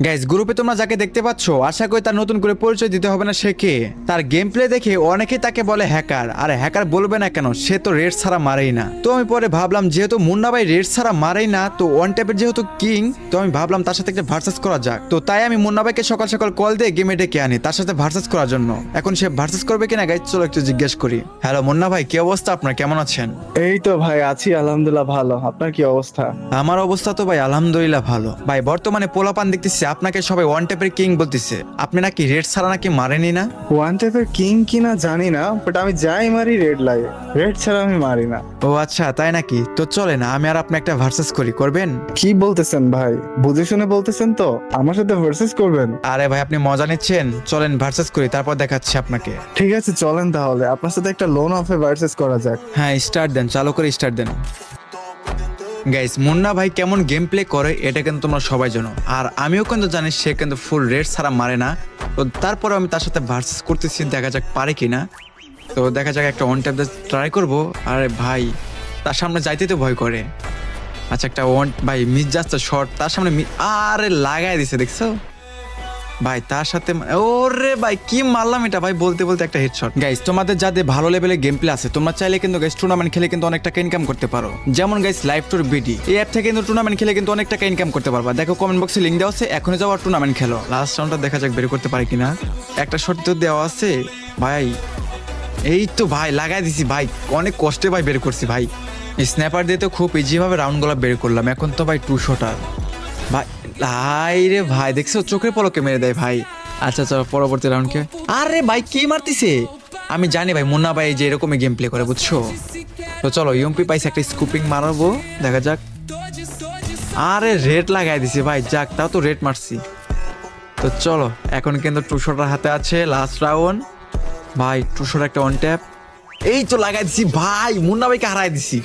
Guys, গ্রুপে তোমরা যাকে দেখতে পাচ্ছ, আশা করি তার নতুন করে পরিচয় দিতে হবে না। সে কে? তার গেম প্লে দেখে অনেকেই তাকে বলে হ্যাকার। আরে হ্যাকার বলবে না কেন, সে তো রেড ছাড়া মারেই না। তো আমি পরে ভাবলাম যেহেতু মুন্না ভাই রেড ছাড়া মারেই না, তো ওয়ান ট্যাপের যেহেতু কিং, তো আমি ভাবলাম তার সাথে একটা ভার্সেস করা যাক। তো তাই আমি মুন্না ভাইকে সকাল সকাল কল দিয়ে গেমে ডেকে আনি তার সাথে ভার্সেস করার জন্য। এখন সে ভার্সেস করবে কিনা গাইস, চলো একটু জিজ্ঞেস করি। হ্যালো মুন্না ভাই, কি অবস্থা আপনার? কেমন আছেন? এই তো ভাই আছি আলহামদুলিল্লাহ ভালো। আপনার কি অবস্থা? আমার অবস্থা তো ভাই আলহামদুলিল্লাহ ভালো। ভাই বর্তমানে পোলাপান দেখতেছি আপনাকে সবাই ওয়ান ট্যাপের কিং বলতেছে। আপনি নাকি রেড ছাড়া নাকি মারেনি না? ওয়ান টাইপের কিং কিনা জানি না, বাট আমি যাই মারি রেড লাগে। রেড ছাড়া আমি মারি না। ও আচ্ছা, তাই নাকি? তো চলে না আমি আর আপনি একটা ভার্সেস করি, করবেন? কি বলতেছেন ভাই? বুঝে শুনে বলতেছেন তো? আমার সাথে ভার্সেস করবেন? আরে ভাই আপনি মজা নিচ্ছেন, চলেন ভার্সেস করি, তারপর দেখাচ্ছি আপনাকে। ঠিক আছে চলেন তাহলে আপনার সাথে একটা লোন অফে ভার্সেস করা যাক। হ্যাঁ স্টার্ট দেন, চালু করে স্টার্ট দেন। গাইস, মুন্না ভাই কেমন গেম প্লে করে এটা কিন্তু তোমরা সবাই জানো, আর আমিও কিন্তু জানি সে কিন্তু ফুল রেড ছাড়া মারে না। তো তারপরে আমি তার সাথে ভার্সেস করতেছি, দেখা যাক পারে কিনা। তো দেখা যাক একটা ওয়ান ট্যাপ ট্রাই করবো। আরে ভাই তার সামনে যাইতে তো ভয় করে। আচ্ছা একটা ওয়ান, ভাই মিস যাচ্ছে শর্ট তার সামনে, আরে লাগাই দিছে, দেখছো ভাই তার সাথে। ওরে ভাই কি মারলাম এটা ভাই, বলতে বলতে একটা হেডশট। গাইস, তোমাদের যাদের ভালো লেভেলের গেম প্লে আছে, তোমরা চাইলে কিন্তু গাইস টুর্নামেন্ট খেলে কিন্তু অনেক টাকা ইনকাম করতে পারো। যেমন গাইস লাইভ টুর বিডি, এই অ্যাপ থেকে কিন্তু টুর্নামেন্ট খেলে কিন্তু অনেক টাকা ইনকাম করতে পারবা। দেখো কমেন্ট বক্সে লিংক দেওয়া আছে, এখনই যাও আর টুর্নামেন্ট খেলো। লাস্ট রাউন্ডটা দেখা যাক বের করতে পারি কিনা। একটা শট তো দেওয়া আছে ভাই। এই তো ভাই লাগাই দিছি ভাই, অনেক কষ্টে ভাই বের করছি ভাই। স্ন্যাপার দিয়ে তো খুব ইজি ভাবে রাউন্ডগুলো বের করলাম। এখন তো ভাই টু শটার ভাই। হাই রে ভাই, দেখছো চোখের পলকে মেরে দেয় ভাই। আচ্ছা চলো পরবর্তী রাউন্ডকে। আরে ভাই কি মারতিছে? আমি জানি ভাই মুন্না ভাই যে এরকমই গেম প্লে করে, বুঝছো? তো চলো ইউএমপি পাইছে, একটা স্কুপিং মারাবো, দেখা যাক। আরে রেড লাগাই দিছি ভাই, যাক তাও তো রেড মারছি। তো চলো এখন কিন্তু টু শটার হাতে আছে, লাস্ট রাউন্ড ভাই। টু শট একটা ওয়ান ট্যাপ, এই তো লাগাই দিছি ভাই, মুন্না ভাইকে হারাই দিছি।